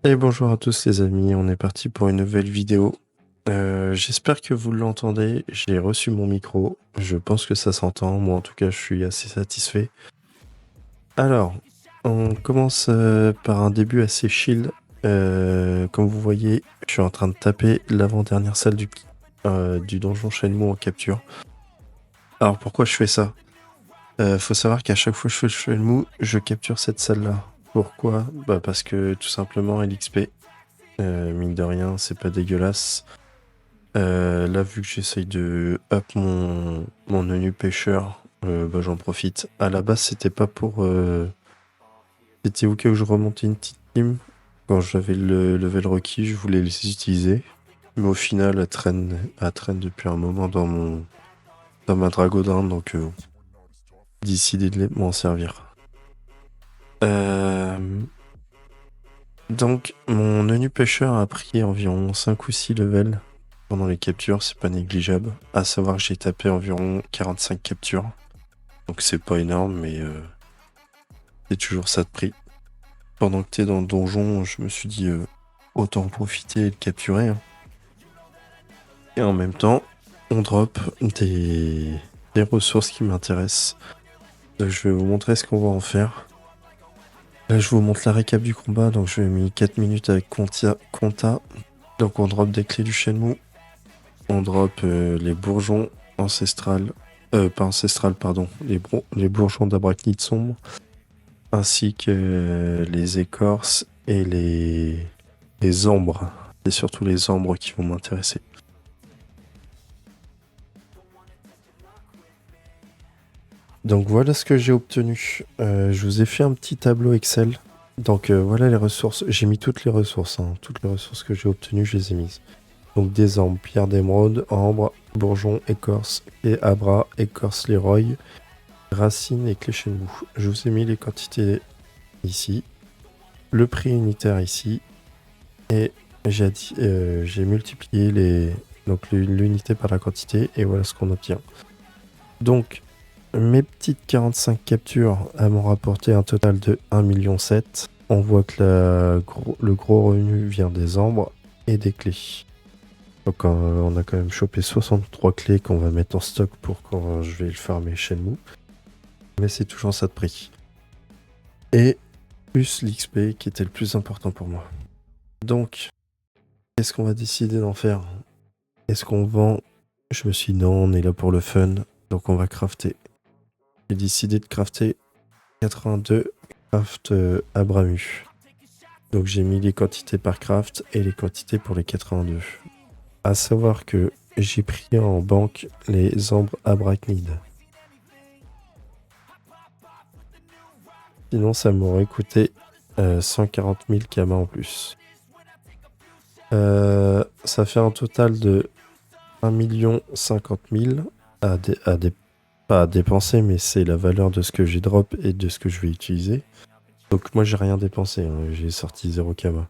Et bonjour à tous les amis, on est parti pour une nouvelle vidéo. J'espère que vous l'entendez, j'ai reçu mon micro, je pense que ça s'entend, moi en tout cas je suis assez satisfait. Alors, on commence par un début assez chill. Comme vous voyez, je suis en train de taper l'avant-dernière salle du donjon Shenmue en capture. Alors pourquoi je fais ça? Faut savoir qu'à chaque fois que je fais le Shenmue, je capture cette salle-là. Pourquoi? Bah parce que tout simplement LXP. Mine de rien, c'est pas dégueulasse. Là, vu que j'essaye de up mon menu pêcheur, bah, j'en profite. À la base, c'était pas pour. C'était au cas où je remontais une petite team. Quand j'avais le level requis, je voulais les utiliser. Mais au final, elle traîne depuis un moment dans ma Dragodin, donc j'ai décidé de m'en servir. Euh, donc, mon menu pêcheur a pris environ 5 ou 6 levels. Pendant les captures, c'est pas négligeable. À savoir que j'ai tapé environ 45 captures. Donc c'est pas énorme, mais c'est toujours ça de prix. Pendant que t'es dans le donjon, je me suis dit autant en profiter et le capturer, hein. Et en même temps, on drop des ressources qui m'intéressent. Donc, je vais vous montrer ce qu'on va en faire. Là, je vous montre la récap du combat. Donc je vais mis 4 minutes avec Conta. Donc on drop des clés du Shenmue. On drop les bourgeons ancestrales. Pas ancestrales, pardon. Les bourgeons d'Abrachnide sombre. Ainsi que les écorces et les ombres. C'est surtout les ombres qui vont m'intéresser. Donc voilà ce que j'ai obtenu. Je vous ai fait un petit tableau Excel. Donc voilà les ressources. J'ai mis toutes les ressources, hein. Toutes les ressources que j'ai obtenues, je les ai mises. Donc des ombres, pierre d'émeraude, ambre, bourgeon, écorce, et abra, écorce Leroy, racine et clé Shenmue. Je vous ai mis les quantités ici. Le prix unitaire ici. Et j'ai multiplié l'unité par la quantité et voilà ce qu'on obtient. Donc, mes petites 45 captures m'ont rapporté un total de 1,7 million. On voit que le gros revenu vient des ombres et des clés. Donc, on a quand même chopé 63 clés qu'on va mettre en stock pour quand je vais le farmer Shenmue. Mais c'est toujours ça de prix. Et plus l'XP qui était le plus important pour moi. Donc, qu'est-ce qu'on va décider d'en faire? Est-ce qu'on vend? Je me suis dit non, on est là pour le fun, donc on va crafter. J'ai décidé de crafter 82 craft Abramu. Donc j'ai mis les quantités par craft et les quantités pour les 82. À savoir que j'ai pris en banque les ombres Abrachnide. Sinon ça m'aurait coûté 140 000 kamas en plus. Ça fait un total de 1,050 000 pas à dépenser, mais c'est la valeur de ce que j'ai drop et de ce que je vais utiliser. Donc moi j'ai rien dépensé, hein. J'ai sorti 0 kama.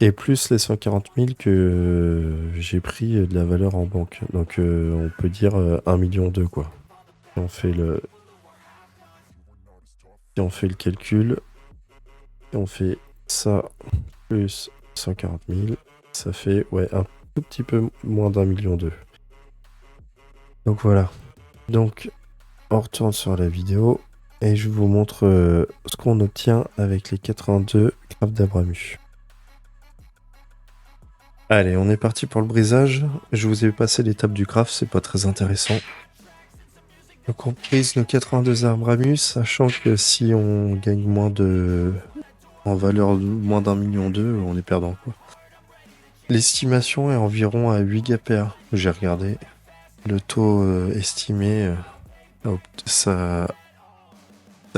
Et plus les 140 000 que j'ai pris de la valeur en banque. Donc on peut dire 1,2 million quoi. Si on fait le calcul, si on fait ça plus 140 000, ça fait ouais, un tout petit peu moins d'1,2 million. Donc voilà. Donc on retourne sur la vidéo et je vous montre ce qu'on obtient avec les 82 crafts d'Abramu. Allez, on est parti pour le brisage. Je vous ai passé l'étape du craft, c'est pas très intéressant. Donc on brise nos 82 Abramu, sachant que si on gagne en valeur moins d'1,2 million, on est perdant quoi. L'estimation est environ à 8 GPA. J'ai regardé. Le taux estimé, ça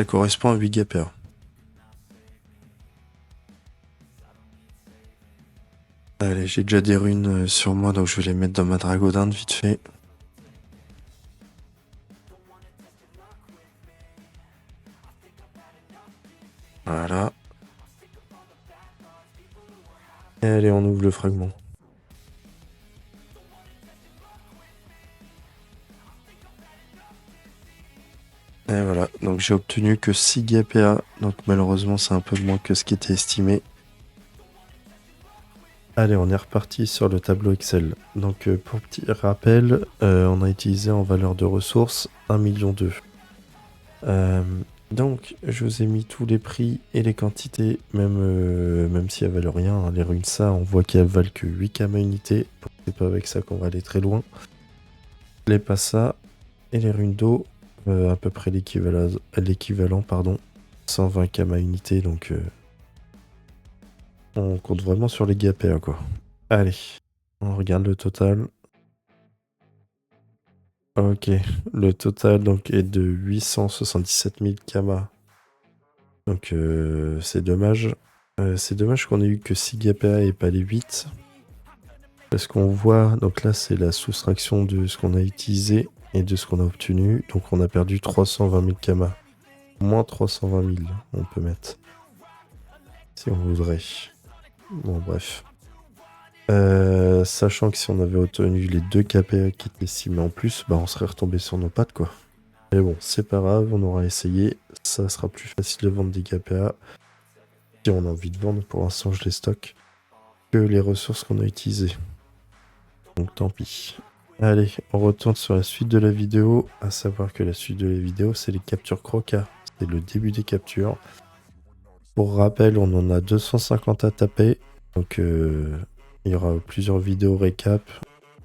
correspond à 8 GPA. Allez, j'ai déjà des runes sur moi, donc je vais les mettre dans ma Dragodinde vite fait. Voilà. Et allez, on ouvre le fragment. Et voilà, donc j'ai obtenu que 6 GPA, donc malheureusement c'est un peu moins que ce qui était estimé. Allez, on est reparti sur le tableau Excel. Donc, pour petit rappel, on a utilisé en valeur de ressources 1,2 million. Donc, je vous ai mis tous les prix et les quantités, même si elles valent rien, hein. Les runes ça, on voit qu'elles valent que 8 kama unités. C'est pas avec ça qu'on va aller très loin. Les passa et les runes d'eau, à peu près l'équivalent, 120 kama unités. Donc, on compte vraiment sur les GPA, quoi. Allez, on regarde le total. Ok, le total donc est de 877 000 kama. Donc c'est dommage. C'est dommage qu'on ait eu que 6 GPA et pas les 8. Parce qu'on voit, donc là c'est la soustraction de ce qu'on a utilisé et de ce qu'on a obtenu. Donc on a perdu 320 000 kama. Moins 320 000, on peut mettre. Si on voudrait. Bon, bref. Sachant que si on avait obtenu les 2 KPA qui étaient estimés en plus, bah on serait retombé sur nos pattes, quoi. Mais bon, c'est pas grave, on aura essayé. Ça sera plus facile de vendre des KPA. Si on a envie de vendre, pour l'instant je les stocke. Que les ressources qu'on a utilisées. Donc tant pis. Allez, on retourne sur la suite de la vidéo. À savoir que la suite de la vidéo, c'est les captures Croca. C'est le début des captures. Pour rappel, on en a 250 à taper. Donc il y aura plusieurs vidéos récap.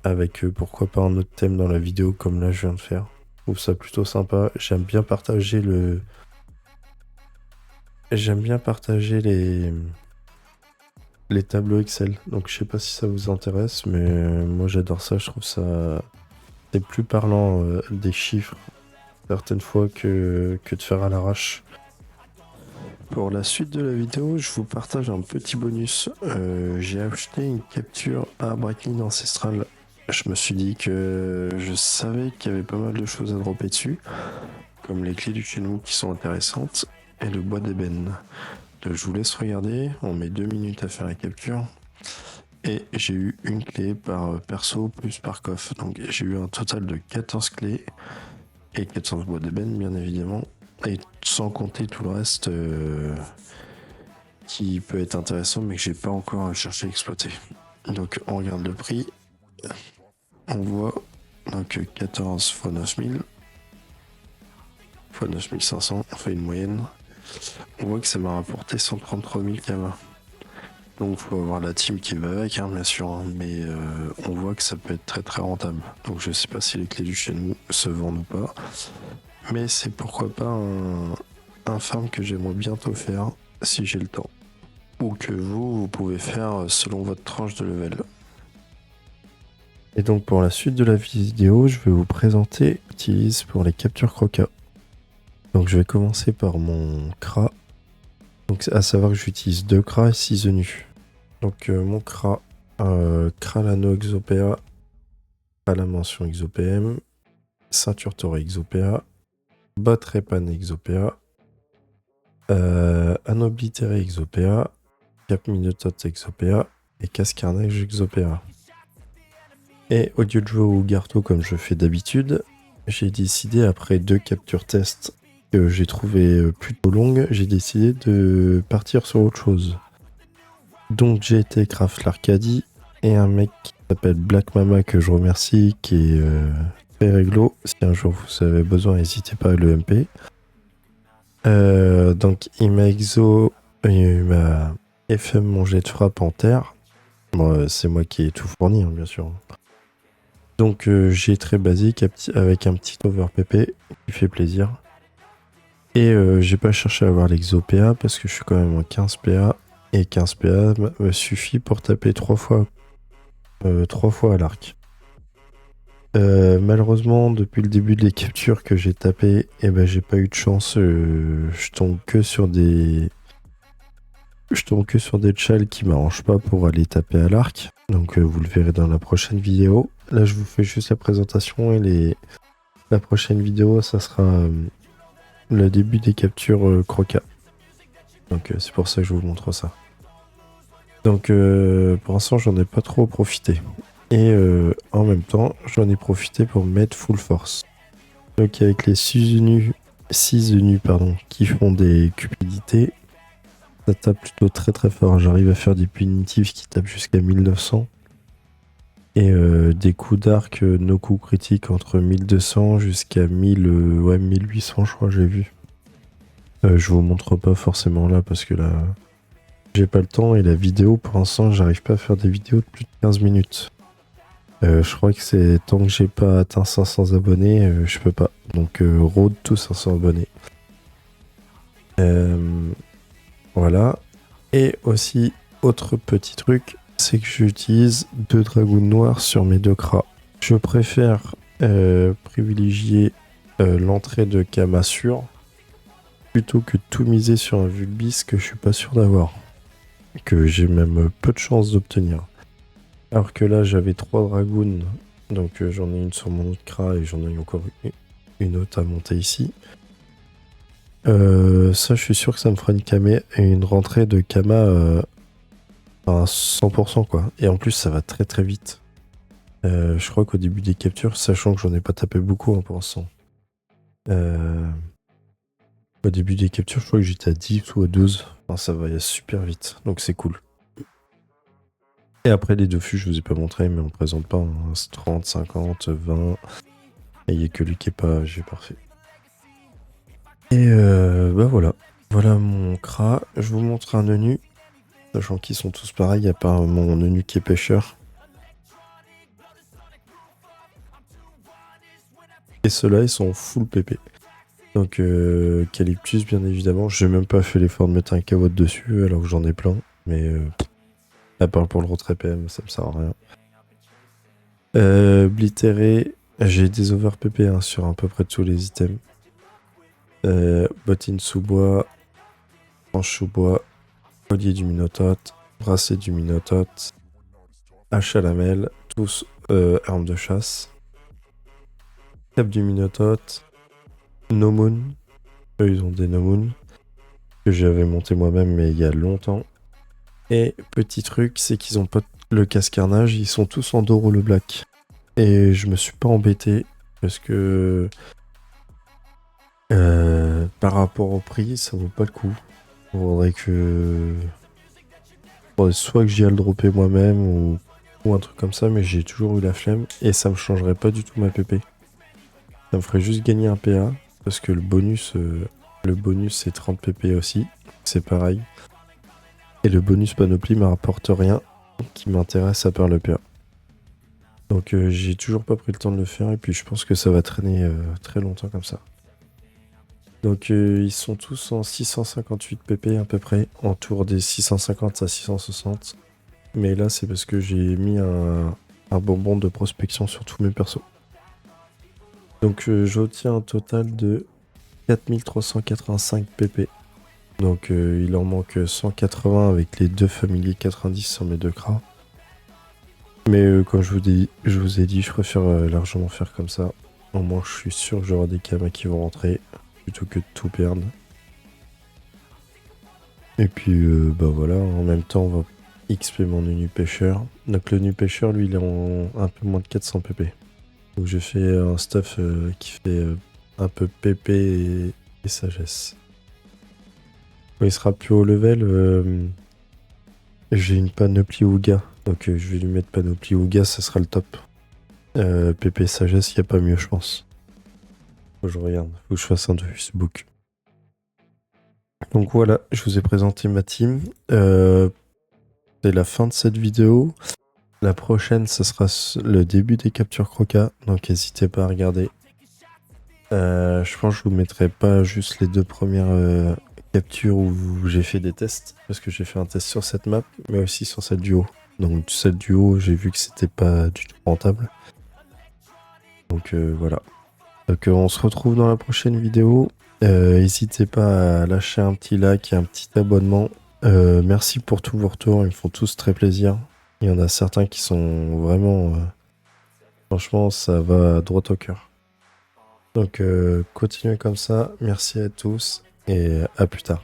Avec pourquoi pas un autre thème dans la vidéo comme là je viens de faire. Je trouve ça plutôt sympa. J'aime bien partager les tableaux Excel. Donc je sais pas si ça vous intéresse, mais moi j'adore ça. Je trouve ça c'est plus parlant des chiffres certaines fois que de faire à l'arrache. Pour la suite de la vidéo, je vous partage un petit bonus. J'ai acheté une capture à Breaking Ancestral. Je me suis dit que je savais qu'il y avait pas mal de choses à dropper dessus, comme les clés du Shenmue qui sont intéressantes et le bois d'ébène. Je vous laisse regarder, on met 2 minutes à faire la capture. Et j'ai eu une clé par perso plus par coffre. Donc j'ai eu un total de 14 clés et 400 bois d'ébène bien évidemment. Et sans compter tout le reste qui peut être intéressant mais que j'ai pas encore cherché à exploiter. Donc on regarde le prix. On voit donc 14 x 9000 x 9500, on fait une moyenne. On voit que ça m'a rapporté 133 000 kama. Donc faut avoir la team qui va avec, hein, bien sûr, hein, mais on voit que ça peut être très très rentable. Donc je sais pas si les clés du Shenmue se vendent ou pas, mais c'est pourquoi pas un farm que j'aimerais bientôt faire si j'ai le temps. Ou que vous pouvez faire selon votre tranche de level. Et donc pour la suite de la vidéo, je vais vous présenter utilise pour les captures Croca. Donc je vais commencer par mon CRA. Donc à savoir que j'utilise 2 CRA et 6 nus. Donc mon CRA, CRA Lano Exopéa, à la mention Exopm, ceinture Torre Exopéa, bot Repan Exopéa, Anoblitéré Exopéa, Cap Minotaute Exopéa et Casse Carnage Exopéa. Et au lieu de jouer au Garto comme je fais d'habitude, j'ai décidé après 2 captures tests que j'ai trouvé plutôt longues, j'ai décidé de partir sur autre chose. Donc j'ai été craft l'Arcadie et un mec qui s'appelle Black Mama que je remercie, qui est très réglo. Si un jour vous avez besoin, n'hésitez pas à le MP. Donc il m'a FM mon jet de frappe en terre. Bon, c'est moi qui ai tout fourni, hein, bien sûr. Donc j'ai très basique avec un petit over PP qui fait plaisir. Et j'ai pas cherché à avoir l'exo PA parce que je suis quand même en 15 PA. Et 15 PA me suffit pour taper 3 fois à l'arc. Malheureusement, depuis le début des captures que j'ai tapé, j'ai pas eu de chance. Je tombe que sur des chals qui m'arrangent pas pour aller taper à l'arc. Donc vous le verrez dans la prochaine vidéo. Là, je vous fais juste la présentation et la prochaine vidéo, ça sera le début des captures Croca. Donc c'est pour ça que je vous montre ça. Donc pour l'instant, j'en ai pas trop profité. Et en même temps, j'en ai profité pour mettre full force. Donc avec les 6 nus qui font des cupidités, Ça tape plutôt très très fort. J'arrive à faire des punitifs qui tapent jusqu'à 1900. Et des coups d'arc, nos coups critiques entre 1200 jusqu'à 1000, ouais, 1800 je crois j'ai vu. Je vous montre pas forcément là parce que là j'ai pas le temps et la vidéo pour l'instant j'arrive pas à faire des vidéos de plus de 15 minutes. Je crois que c'est tant que j'ai pas atteint 500 abonnés, je peux pas. Donc road to 500 abonnés. Voilà. Et aussi, autre petit truc, c'est que j'utilise 2 dragons noirs sur mes 2 cras. Je préfère privilégier l'entrée de Kama sûr plutôt que tout miser sur un Vulbis que je suis pas sûr d'avoir. Que j'ai même peu de chances d'obtenir. Alors que là, j'avais 3 dragoons, donc j'en ai une sur mon autre cra et j'en ai encore une autre à monter ici. Ça, je suis sûr que ça me fera une rentrée de Kama à 100% quoi. Et en plus, ça va très très vite. Je crois qu'au début des captures, sachant que j'en ai pas tapé beaucoup pour l'instant. Au début des captures, je crois que j'étais à 10 ou à 12. Enfin, ça va super vite, donc c'est cool. Et après, les 2 fûts, je vous ai pas montré, mais on présente pas. 30, 50, 20. Et il n'y a que lui qui est pas j'ai parfait. Et bah voilà. Voilà mon cra. Je vous montre un nu. Sachant qu'ils sont tous pareils, à part mon nu qui est pêcheur. Et ceux-là, ils sont full PP. Donc, Calyptus, bien évidemment. J'ai même pas fait l'effort de mettre un kawot dessus, alors que j'en ai plein. Mais, à part pour le retrait PM, ça me sert à rien. Blitéré, j'ai des over PP sur à peu près tous les items. Bottines sous bois, manche sous bois, collier du minotaute, bracelet du minotaute, hache à lamelle, tous armes de chasse. Cap du minotaute, no moon. Eux, ils ont des no moon que j'avais monté moi-même, mais il y a longtemps. Et petit truc, c'est qu'ils ont pas le casse-carnage, ils sont tous en Doro le Black. Et je me suis pas embêté parce que par rapport au prix, ça vaut pas le coup. Faudrait soit que j'y aille le dropper moi-même ou un truc comme ça, mais j'ai toujours eu la flemme et ça me changerait pas du tout ma PP. Ça me ferait juste gagner un PA parce que le bonus c'est 30 PP aussi, c'est pareil. Et le bonus panoplie me rapporte rien qui m'intéresse à part le PA. Donc j'ai toujours pas pris le temps de le faire et puis je pense que ça va traîner très longtemps comme ça. Donc ils sont tous en 658 pp à peu près, autour des 650 à 660. Mais là c'est parce que j'ai mis un bonbon de prospection sur tous mes persos. Donc j'obtiens un total de 4385 pp. Donc il en manque 180 avec les 2 familiers 90 sur mes 2 cras. Mais comme je vous ai dit, je préfère largement faire comme ça. Au moins je suis sûr que j'aurai des kamas qui vont rentrer plutôt que de tout perdre. Et puis bah voilà, en même temps on va XP mon nu pêcheur. Donc le nu pêcheur lui il est en un peu moins de 400 pp. Donc j'ai fait un stuff qui fait un peu pp et sagesse. Quand il sera plus haut level, j'ai une panoplie Ouga. Donc je vais lui mettre panoplie Ouga, ça sera le top. PP sagesse, y a pas mieux je pense. Faut que je regarde, faut que je fasse un de Facebook. Donc voilà, je vous ai présenté ma team. C'est la fin de cette vidéo. La prochaine, ce sera le début des captures croca, donc n'hésitez pas à regarder. Je pense que je vous mettrai pas juste les 2 premières captures où j'ai fait des tests, parce que j'ai fait un test sur cette map, mais aussi sur celle du haut. Donc celle du haut, j'ai vu que c'était pas du tout rentable. Donc voilà. Donc on se retrouve dans la prochaine vidéo. N'hésitez pas à lâcher un petit like et un petit abonnement. Merci pour tous vos retours, ils me font tous très plaisir. Il y en a certains qui sont vraiment... franchement, ça va droit au cœur. Donc continuez comme ça, merci à tous et à plus tard.